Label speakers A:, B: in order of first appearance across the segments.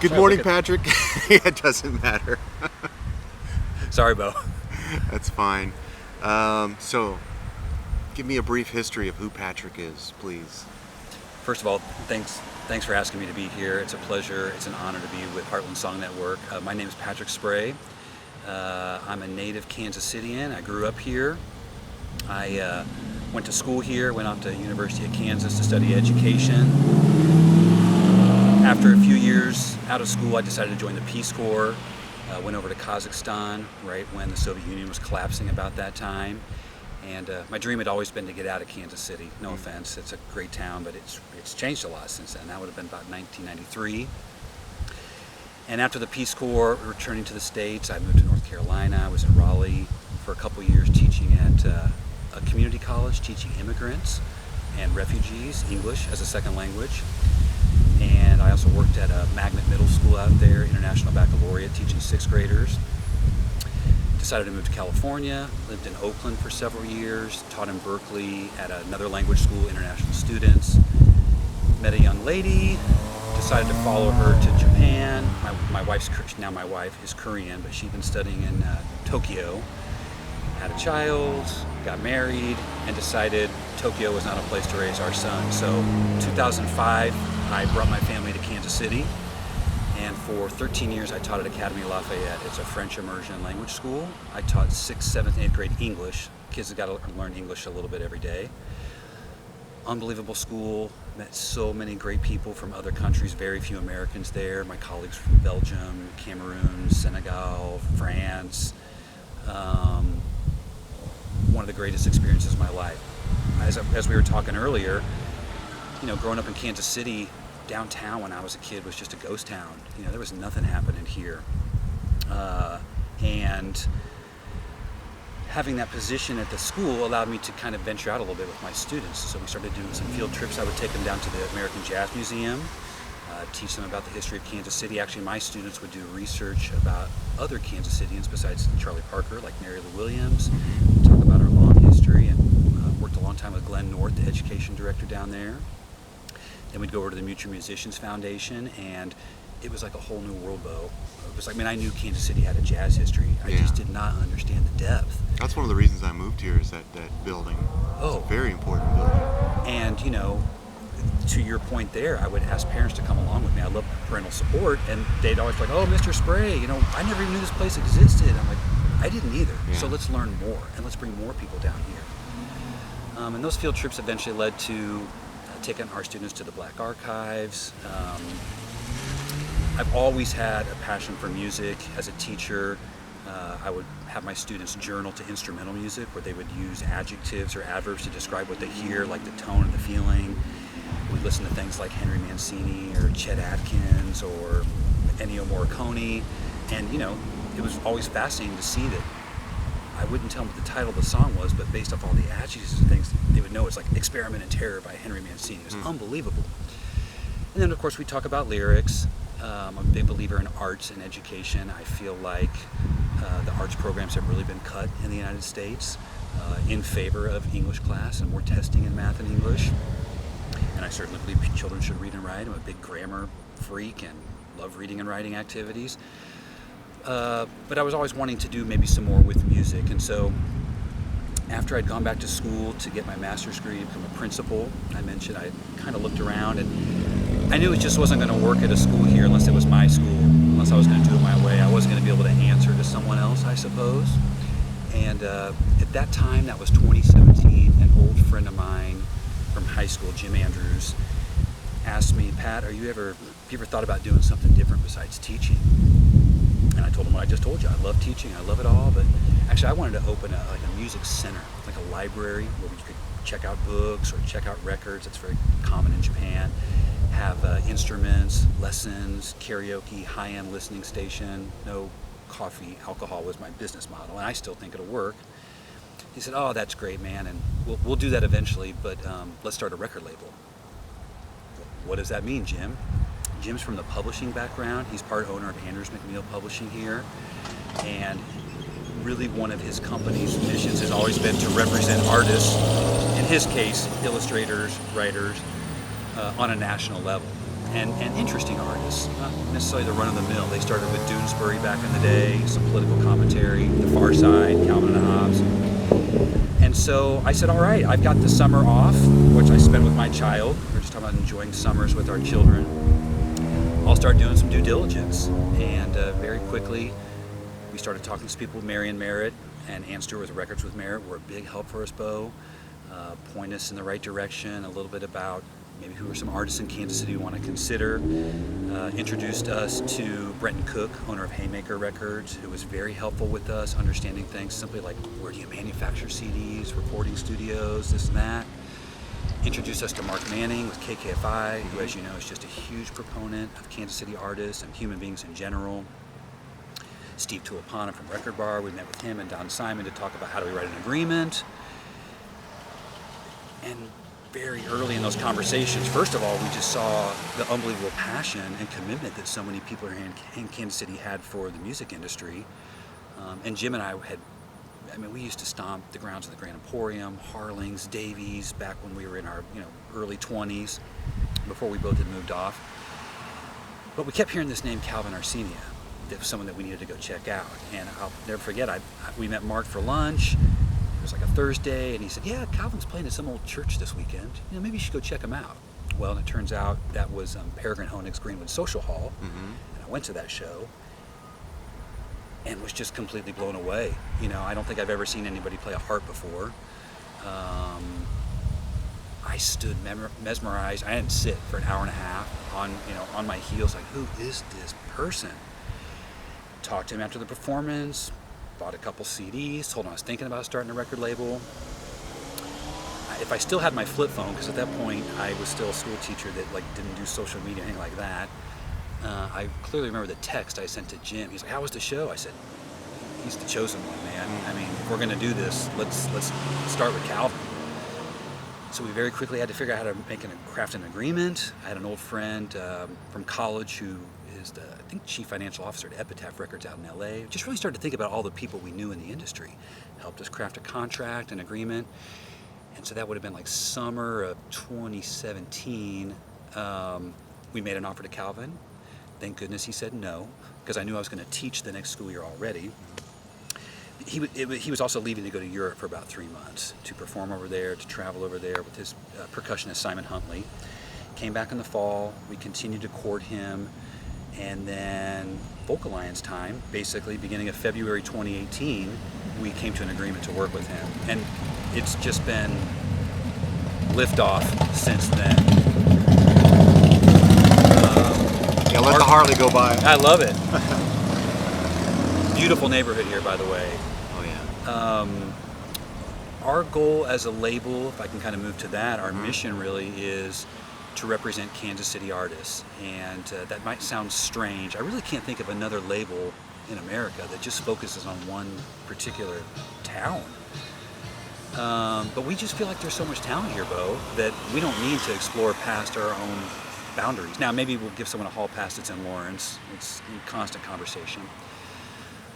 A: Good morning, Patrick. It doesn't matter.
B: Sorry, Beau.
A: That's fine. So, give me a brief history of who Patrick is, please.
B: First of all, thanks for asking me to be here. It's a pleasure. It's an honor to be with Heartland Song Network. My name is Patrick Sprehe. I'm a native Kansas Cityan. I grew up here. I went to school here, went off to University of Kansas to study education. After a few years out of school, I decided to join the Peace Corps. Went over to Kazakhstan right when the Soviet Union was collapsing about that time. And my dream had always been to get out of Kansas City. No offense, it's a great town, but it's changed a lot since then. That would have been about 1993. And after the Peace Corps, returning to the States, I moved to North Carolina. I was in Raleigh for a couple years teaching at a community college, teaching immigrants and refugees English as a second language. And I also worked at a magnet middle school out there, International Baccalaureate, teaching sixth graders. Decided to move to California, lived in Oakland for several years, taught in Berkeley at another language school, international students. Met a young lady, decided to follow her to Japan. My wife is Korean, but she'd been studying in Tokyo. Had a child, got married, and decided Tokyo was not a place to raise our son. So 2005, I brought my family to Kansas City, and for 13 years I taught at Academy Lafayette. It's a French immersion language school. I taught 6th, 7th, 8th grade English. Kids have got to learn English a little bit every day. Unbelievable school, met so many great people from other countries, very few Americans there. My colleagues from Belgium, Cameroon, Senegal, France. One of the greatest experiences of my life. As we were talking earlier, growing up in Kansas City, downtown when I was a kid was just a ghost town. There was nothing happening here. And having that position at the school allowed me to kind of venture out a little bit with my students. So we started doing some field trips. I would take them down to the American Jazz Museum, teach them about the history of Kansas City. Actually, my students would do research about other Kansas Cityans besides Charlie Parker, like Mary Lou Williams. We talk about our long history, and worked a long time with Glenn North, the education director down there. Then we'd go over to the Mutual Musicians Foundation, and it was like a whole new world, Beau. It was like, I knew Kansas City had a jazz history. I just did not understand the depth.
A: That's one of the reasons I moved here, is that building.
B: Oh.
A: It's a very important building.
B: And, to your point there, I would ask parents to come along with me. I love parental support, and they'd always be like, "Oh, Mr. Sprehe, I never even knew this place existed." I'm like, I didn't either.
A: Yeah.
B: So let's learn more, and let's bring more people down here. And those field trips eventually led to taking our students to the Black Archives. I've always had a passion for music. As a teacher, I would have my students journal to instrumental music, where they would use adjectives or adverbs to describe what they hear, like the tone and the feeling. We'd listen to things like Henry Mancini or Chet Atkins or Ennio Morricone, and it was always fascinating to see that I wouldn't tell them what the title of the song was, but based off all the adjectives and things, they would know it's like Experiment in Terror by Henry Mancini. It was unbelievable. And then, of course, we talk about lyrics. I'm a big believer in arts and education. I feel like the arts programs have really been cut in the United States in favor of English class and more testing in math and English. And I certainly believe children should read and write. I'm a big grammar freak and love reading and writing activities. But I was always wanting to do maybe some more with music. And so after I'd gone back to school to get my master's degree and become a principal, I mentioned I kind of looked around, and I knew it just wasn't going to work at a school here unless it was my school, unless I was going to do it my way. I wasn't going to be able to answer to someone else, I suppose. And at that time, that was 2017, an old friend of mine from high school, Jim Andrews, asked me, "Pat, have you ever thought about doing something different besides teaching?" And I told him what I just told you. I love teaching, I love it all, but actually I wanted to open a music center, like a library where we could check out books or check out records. That's very common in Japan. Have instruments, lessons, karaoke, high-end listening station. No coffee, alcohol was my business model, and I still think it'll work. He said, "Oh, that's great, man, and we'll do that eventually, but let's start a record label." What does that mean, Jim? Jim's from the publishing background. He's part owner of Andrews McMeel Publishing here, and really one of his company's missions has always been to represent artists, in his case, illustrators, writers, on a national level. and interesting artists, not necessarily the run-of-the-mill. They started with Doonesbury back in the day, some political commentary, The Far Side, Calvin and Hobbes. And so I said, all right, I've got the summer off, which I spent with my child. We're just talking about enjoying summers with our children. I'll start doing some due diligence. And very quickly, we started talking to people. Marion Merritt and Ann Stewart with Records with Merritt were a big help for us, Beau. Point us in the right direction, a little bit about maybe who are some artists in Kansas City we want to consider. Introduced us to Brenton Cook, owner of Haymaker Records, who was very helpful with us, understanding things simply like where do you manufacture CDs, recording studios, this and that. Introduced us to Mark Manning with KKFI, who, as you know, is just a huge proponent of Kansas City artists and human beings in general. Steve Tuapana from Record Bar, we met with him and Don Simon to talk about how do we write an agreement. And very early in those conversations, first of all, we just saw the unbelievable passion and commitment that so many people in Kansas City had for the music industry. And Jim and I we used to stomp the grounds of the Grand Emporium, Harling's, Davies, back when we were in our early 20s, before we both had moved off. But we kept hearing this name, Calvin Arsenia. That was someone that we needed to go check out. And I'll never forget, we met Mark for lunch. It was like a Thursday, and he said, yeah, Calvin's playing at some old church this weekend. Maybe you should go check him out. Well, and it turns out that was Peregrine Honig's Greenwood Social Hall. Mm-hmm. And I went to that show and was just completely blown away. I don't think I've ever seen anybody play a harp before. I stood mesmerized. I didn't sit for an hour and a half on my heels, like, who is this person? Talked to him after the performance, bought a couple CDs, told him I was thinking about starting a record label. If I still had my flip phone, because at that point I was still a school teacher that didn't do social media, anything like that, I clearly remember the text I sent to Jim. He's like, how was the show? I said, he's the chosen one, man. If we're going to do this, let's start with Calvin. So we very quickly had to figure out how to craft an agreement. I had an old friend from college who is the, I think, chief financial officer at Epitaph Records out in LA. Just really started to think about all the people we knew in the industry. Helped us craft a contract, an agreement. And so that would have been like summer of 2017. We made an offer to Calvin. Thank goodness he said no, because I knew I was going to teach the next school year already. He was also leaving to go to Europe for about 3 months to perform over there, to travel over there with his percussionist Simon Huntley. Came back in the fall. We continued to court him. And then Folk Alliance time, basically beginning of February 2018, we came to an agreement to work with him. And it's just been liftoff since then.
A: Yeah, let the Harley go by.
B: I love it. Beautiful neighborhood here, by the way.
A: Oh, yeah.
B: Our goal as a label, if I can kind of move to that, our mission really is to represent Kansas City artists. And that might sound strange. I really can't think of another label in America that just focuses on one particular town. But we just feel like there's so much talent here, Beau, that we don't need to explore past our own boundaries. Now, maybe we'll give someone a hall pass that's in Lawrence. It's in constant conversation.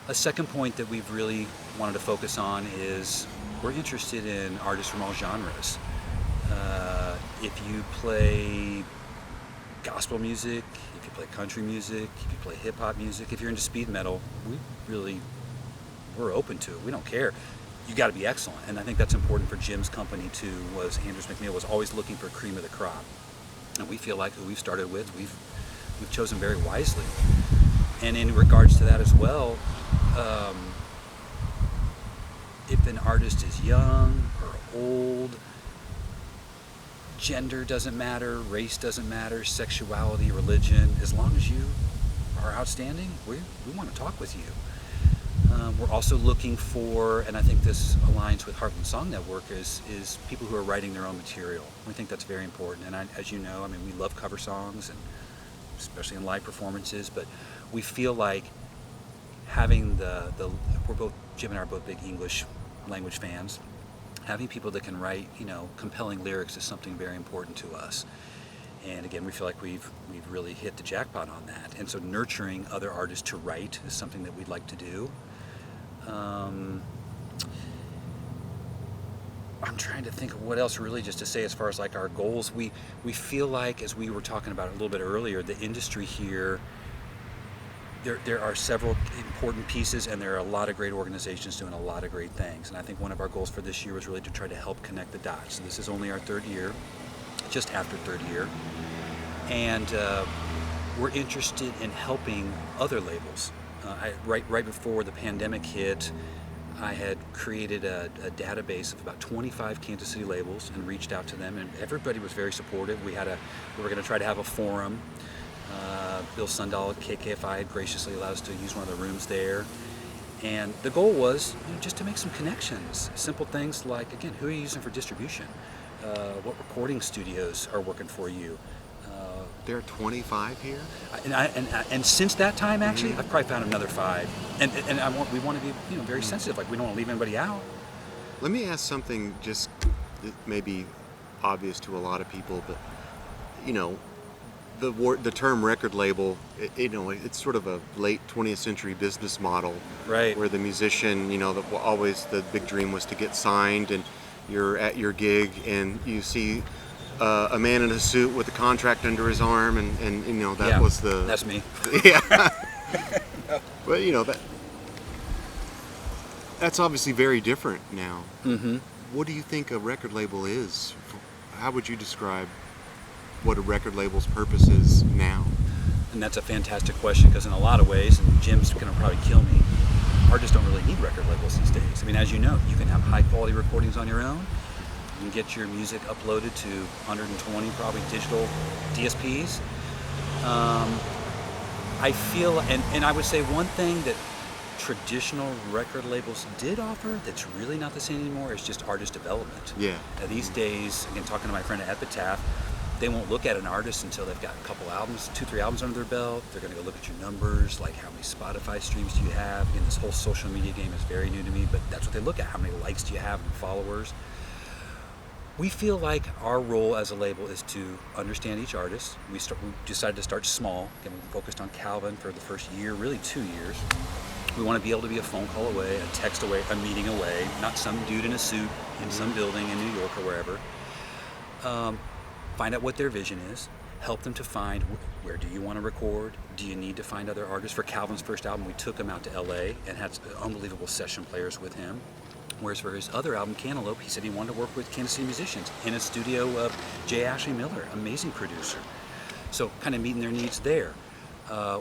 B: A second point that we've really wanted to focus on is we're interested in artists from all genres. If you play gospel music, if you play country music, if you play hip-hop music, if you're into speed metal, we're open to it. We don't care. You got to be excellent. And I think that's important for Jim's company too, was Andrews McNeil was always looking for cream of the crop. And we feel like who we've started with, we've chosen very wisely. And in regards to that as well, if an artist is young or old, gender doesn't matter, race doesn't matter, sexuality, religion, as long as you are outstanding, we want to talk with you. We're also looking for, and I think this aligns with Heartland Song Network, is people who are writing their own material. We think that's very important. And as you know, we love cover songs, and especially in live performances, but we feel like having Jim and I are both big English language fans. Having people that can write, compelling lyrics is something very important to us. And again, we feel like we've really hit the jackpot on that. And so nurturing other artists to write is something that we'd like to do. I'm trying to think of what else really just to say as far as like our goals. We feel like, as we were talking about a little bit earlier, the industry here, there are several important pieces, and there are a lot of great organizations doing a lot of great things. And I think one of our goals for this year was really to try to help connect the dots. So this is only our third year, just after third year. And we're interested in helping other labels. Right before the pandemic hit, I had created a database of about 25 Kansas City labels and reached out to them, and everybody was very supportive. We were going to try to have a forum. Bill Sundahl at KKFI had graciously allowed us to use one of the rooms there. And the goal was just to make some connections. Simple things like, again, who are you using for distribution? What recording studios are working for you?
A: There are 25 here?
B: And since that time, actually, I've probably found another 5. And we want to be very sensitive. Like, we don't want to leave anybody out.
A: Let me ask something just that may be obvious to a lot of people, but the term record label, it's sort of a late 20th century business model,
B: right?
A: Where the musician, always the big dream was to get signed, and you're at your gig and you see a man in a suit with a contract under his arm, and that was the.
B: That's me.
A: Yeah. But that's obviously very different now.
B: Mm-hmm.
A: What do you think a record label is? How would you describe what a record label's purpose is now?
B: And that's a fantastic question, because in a lot of ways, and Jim's going to probably kill me, artists don't really need record labels these days. I mean, as you know, you can have high quality recordings on your own. You can get your music uploaded to 120 probably digital DSPs. I feel, and I would say one thing that traditional record labels did offer that's really not the same anymore is just artist development.
A: Yeah.
B: Now, these days, again, talking to my friend at Epitaph, they won't look at an artist until they've got a couple albums, 2-3 albums under their belt. They're going to go look at your numbers, like how many Spotify streams do you have. Again, this whole social media game is very new to me, but that's what they look at. How many likes do you have and followers? We feel like our role as a label is to understand each artist. We decided to start small. Again, we focused on Calvin for the first year, really 2 years. We want to be able to be a phone call away, a text away, a meeting away, not some dude in a suit in some building in New York or wherever. Find out what their vision is, help them to find where do you want to record, do you need to find other artists. For Calvin's first album, we took him out to LA and had unbelievable session players with him. Whereas for his other album, Cantaloupe, he said he wanted to work with Kansas City musicians in a studio of J. Ashley Miller, amazing producer. So kind of meeting their needs there.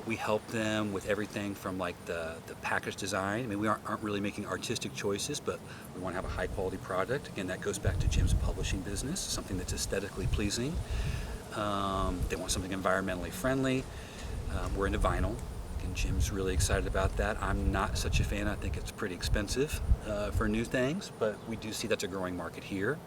B: We help them with everything from like the package design. I mean, we aren't really making artistic choices, but we want to have a high quality product. Again, that goes back to Jim's publishing business, something that's aesthetically pleasing. They want something environmentally friendly. We're into vinyl. And Jim's really excited about that. I'm not such a fan. I think it's pretty expensive for new things, but we do see that's a growing market here.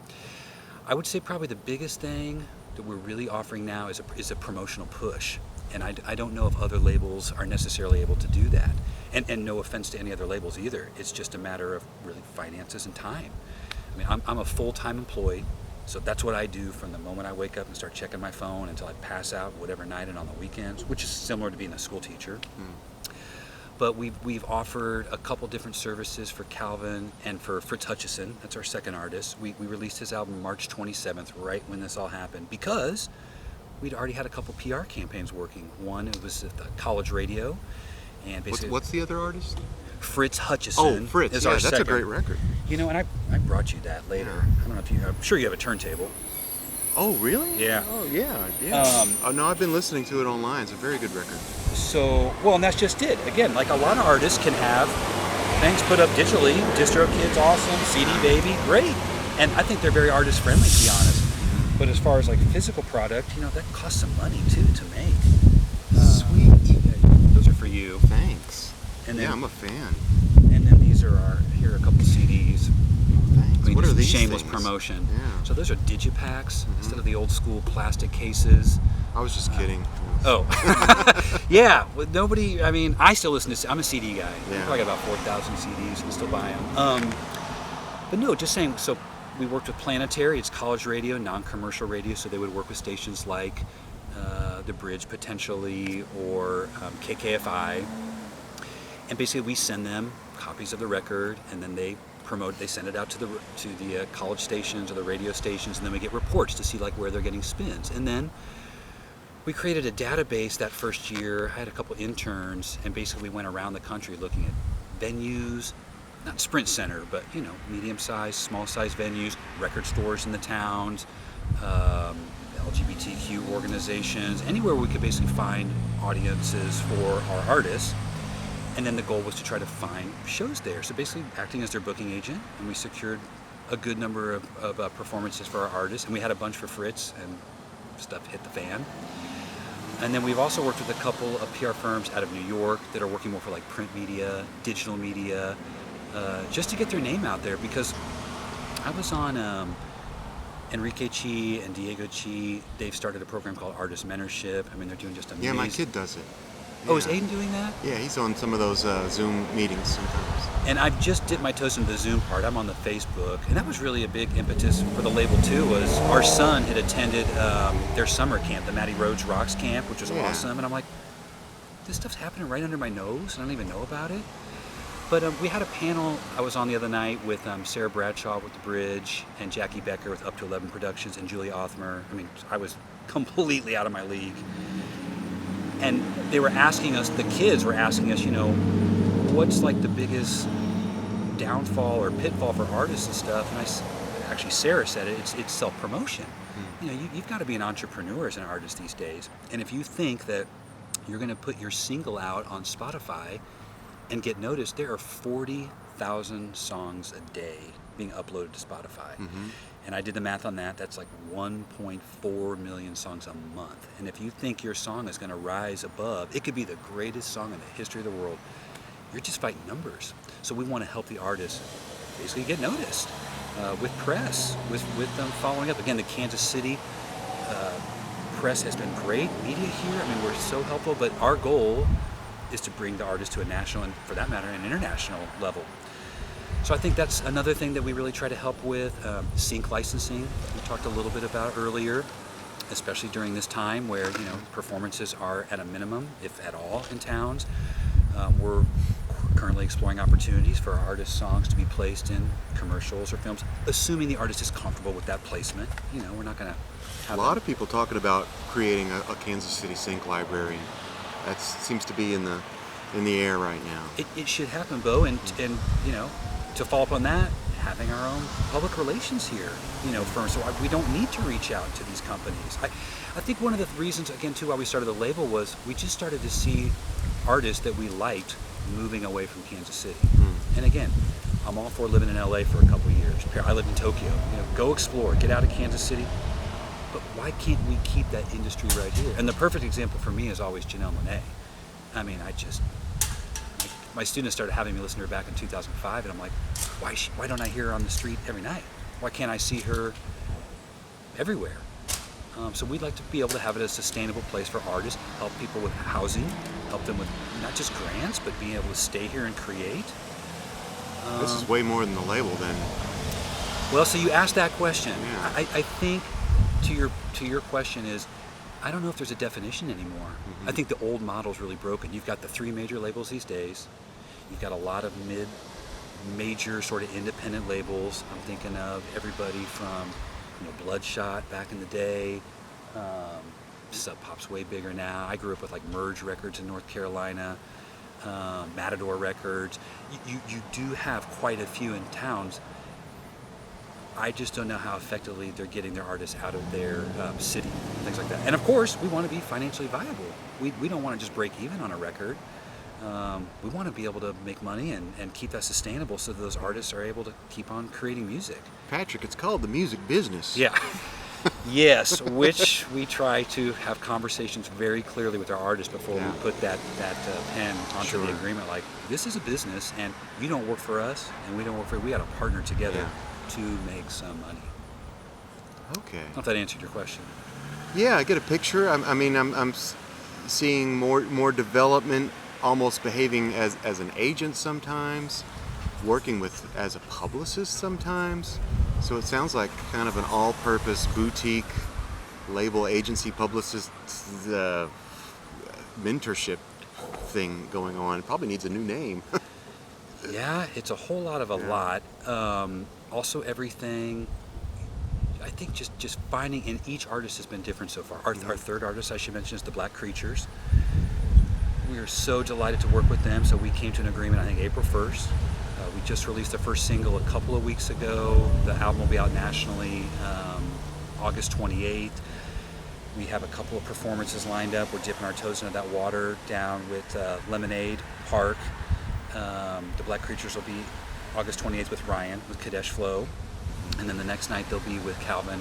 B: I would say probably the biggest thing that we're really offering now is a promotional push. And I don't know if other labels are necessarily able to do that. And no offense to any other labels either. It's just a matter of really finances and time. I mean, I'm a full-time employee, so that's what I do from the moment I wake up and start checking my phone until I pass out whatever night and on the weekends, which is similar to being a school teacher. But we've offered a couple different services for Calvin and for Fritz Hutchison. That's our second artist. We released his album March 27th, right when this all happened, because we'd already had a couple PR campaigns working. One, it was at the college radio, and basically
A: What's the other artist?
B: Fritz Hutchison.
A: Oh, Fritz.
B: Is
A: Yeah,
B: our
A: that's
B: second.
A: a great record.
B: And I brought you that later.
A: Yeah.
B: I don't know if I'm sure you have a turntable.
A: Oh, really?
B: Yeah.
A: Oh, yeah. Oh, no, I've been listening to it online. It's a very good record.
B: So, well, and that's just it. Again, like a lot of artists can have things put up digitally. DistroKid's awesome, CD Baby, great. And I think they're very artist friendly, to be honest. But as far as like physical product, that costs some money too to make.
A: Sweet.
B: Those are for you.
A: Thanks.
B: And then,
A: yeah, I'm a fan.
B: And then these are here are a couple CDs.
A: Thanks. What are these
B: Shameless
A: things?
B: promotion.
A: Yeah.
B: So those are digipacks instead of the old school plastic cases.
A: I was just kidding.
B: Oh, yeah. With nobody. I mean, I still listen to. I'm a CD guy.
A: Yeah.
B: I probably got about 4,000 CDs and still buy them. But no, just saying. So we worked with Planetary. It's college radio, non-commercial radio. So they would work with stations like The Bridge potentially, or KKFI. And basically, we send them copies of the record, and then they promote. They send it out to the college stations or the radio stations, and then we get reports to see like where they're getting spins. And then we created a database that first year. I had a couple interns, and basically we went around the country looking at venues, not Sprint Center, but medium-sized, small-sized venues, record stores in the towns, LGBTQ organizations, anywhere we could basically find audiences for our artists. And then the goal was to try to find shows there. So basically acting as their booking agent, and we secured a good number of performances for our artists, and we had a bunch for Fritz, and stuff hit the fan. And then we've also worked with a couple of PR firms out of New York that are working more for like print media, digital media, just to get their name out there, because I was on Enrique Chi and Diego Chi. They've started a program called Artist Mentorship. I mean, they're doing just amazing.
A: Yeah, my kid does it.
B: Oh, is Aiden doing that?
A: Yeah, he's on some of those Zoom meetings sometimes.
B: And I've just dipped my toes into the Zoom part. I'm on the Facebook, and that was really a big impetus for the label too. Was our son had attended their summer camp, the Matty Rhodes Rocks camp, which was awesome. And I'm like, this stuff's happening right under my nose, and I don't even know about it. But we had a panel I was on the other night with Sarah Bradshaw with The Bridge, and Jackie Becker with Up to 11 Productions, and Julia Othmer. I mean, I was completely out of my league. And they were asking us, the kids were asking us, what's like the biggest downfall or pitfall for artists and stuff? And actually Sarah said it, it's self-promotion. You've got to be an entrepreneur as an artist these days. And if you think that you're going to put your single out on Spotify and get noticed, there are 40,000 songs a day being uploaded to Spotify. And I did the math on that. That's like 1.4 million songs a month. And if you think your song is going to rise above, it could be the greatest song in the history of the world. You're just fighting numbers. So we want to help the artists basically get noticed with press, with them following up. Again, the Kansas City press has been great. Media here, I mean, we're so helpful. But our goal is to bring the artist to a national, and for that matter, an international level. So I think that's another thing that we really try to help with. Sync licensing, we talked a little bit about earlier, especially during this time where performances are at a minimum, if at all, in towns. We're currently exploring opportunities for our artists' songs to be placed in commercials or films, assuming the artist is comfortable with that placement. We're not going to have
A: a lot of people talking about creating a Kansas City sync library. That seems to be in the air right now.
B: It should happen, Beau, and to follow up on that, having our own public relations here, firms, so we don't need to reach out to these companies. I think one of the reasons, again, too, why we started the label was we just started to see artists that we liked moving away from Kansas City. And again, I'm all for living in LA for a couple of years. I lived in Tokyo. Go explore, get out of Kansas City. But why can't we keep that industry right here? And the perfect example for me is always Janelle Monáe. I mean, my students started having me listen to her back in 2005, and I'm like, why don't I hear her on the street every night? Why can't I see her everywhere? So we'd like to be able to have it as a sustainable place for artists, help people with housing, help them with not just grants, but being able to stay here and create.
A: This is way more than the label then.
B: Well, so you asked that question.
A: Yeah.
B: I think to your question is, I don't know if there's a definition anymore. I think the old model's really broken. You've got the 3 major labels these days. You've got a lot of major sort of independent labels. I'm thinking of everybody from Bloodshot back in the day. Sub Pop's way bigger now. I grew up with like Merge Records in North Carolina, Matador Records. You do have quite a few in towns. I just don't know how effectively they're getting their artists out of their city and things like that. And of course, we want to be financially viable. We don't want to just break even on a record. We want to be able to make money and keep that sustainable so that those artists are able to keep on creating music.
A: Patrick, it's called the music business.
B: Yeah. Yes, which we try to have conversations very clearly with our artists before we put that pen onto the agreement. Like, this is a business, and you don't work for us, and we don't work for you. We got to partner together to make some money.
A: Okay.
B: I don't know if that answered your question.
A: Yeah, I get a picture. I'm seeing more development, almost behaving as an agent sometimes, working as a publicist sometimes. So it sounds like kind of an all-purpose boutique label agency publicist mentorship thing going on. It probably needs a new name.
B: Yeah, it's a whole lot of a lot. Also, everything. I think just finding, and each artist has been different so far. Our third artist I should mention is the Black Creatures. We are so delighted to work with them. So we came to an agreement, I think, April 1st. We just released the first single a couple of weeks ago. The album will be out nationally August 28th. We have a couple of performances lined up. We're dipping our toes into that water down with Lemonade Park. The Black Creatures will be August 28th with Ryan, with Kadesh Flow. And then the next night they'll be with Calvin.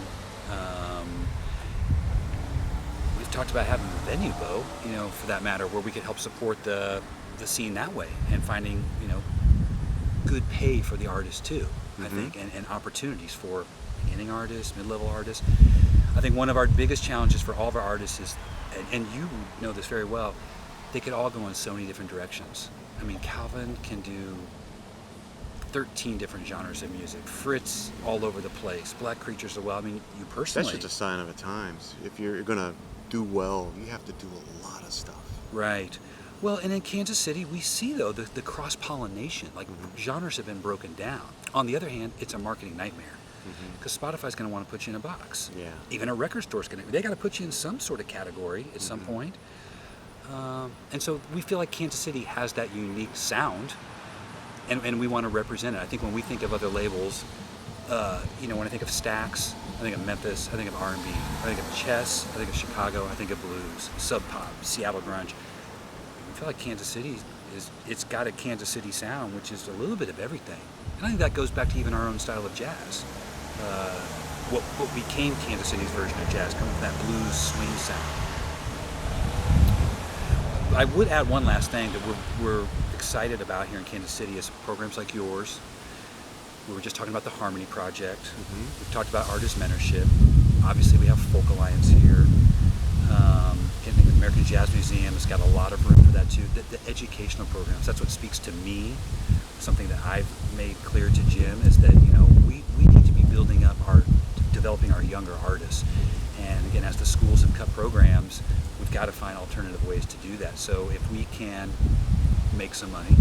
B: We've talked about having a venue, Beau, for that matter, where we could help support the scene that way, and finding, good pay for the artists too, I think, and opportunities for beginning artists, mid-level artists. I think one of our biggest challenges for all of our artists is, and you know this very well, they could all go in so many different directions. I mean, Calvin can do 13 different genres of music. Fritz all over the place. Black Creatures as well. I mean, you personally.
A: That's just a sign of the times. If you're gonna do well, you have to do a lot of stuff.
B: Right. Well, and in Kansas City, we see though the cross-pollination. Like genres have been broken down. On the other hand, it's a marketing nightmare because Spotify's going to want to put you in a box.
A: Yeah.
B: Even a record store's going to. They got to put you in some sort of category at some point. And so we feel like Kansas City has that unique sound. And we want to represent it. I think when we think of other labels, when I think of Stax, I think of Memphis, I think of R&B, I think of Chess, I think of Chicago, I think of blues, Sub Pop, Seattle grunge. I feel like Kansas City it's got a Kansas City sound, which is a little bit of everything. And I think that goes back to even our own style of jazz. What became Kansas City's version of jazz, coming from that blues swing sound. I would add one last thing that we're excited about here in Kansas City is programs like yours. We were just talking about the Harmony Project. We've talked about artist mentorship. Obviously, we have Folk Alliance here. The American Jazz Museum has got a lot of room for that too. The educational programs, that's what speaks to me. Something that I've made clear to Jim is that we need to be developing our younger artists. And again, as the schools have cut programs, we've got to find alternative ways to do that. So if we can make some money,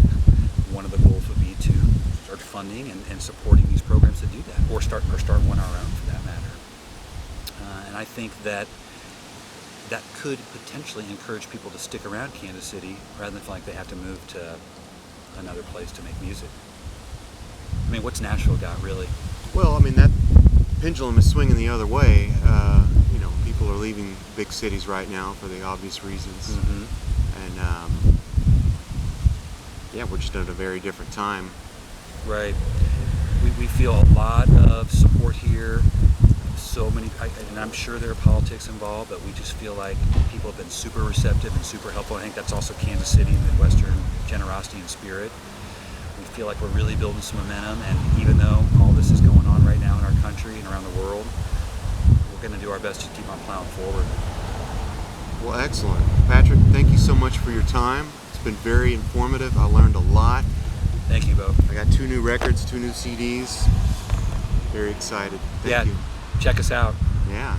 B: one of the goals would be to start funding and supporting these programs to do that, or start one our own for that matter. And I think that could potentially encourage people to stick around Kansas City rather than feel like they have to move to another place to make music. I mean, what's Nashville got really?
A: Well, I mean, that pendulum is swinging the other way. People are leaving big cities right now for the obvious reasons. And we're just at a very different time.
B: Right. We feel a lot of support here. So many, and I'm sure there are politics involved, but we just feel like people have been super receptive and super helpful. I think that's also Kansas City, Midwestern generosity and spirit. We feel like we're really building some momentum, and even though all this is going on right now in our country and around the world, we're going to do our best to keep on plowing forward.
A: Well, excellent. Patrick, thank you so much for your time. It's been very informative. I learned a lot.
B: Thank you, Beau.
A: I got 2 new records, 2 new CDs. Very excited. Thank you.
B: Check us out.
A: Yeah.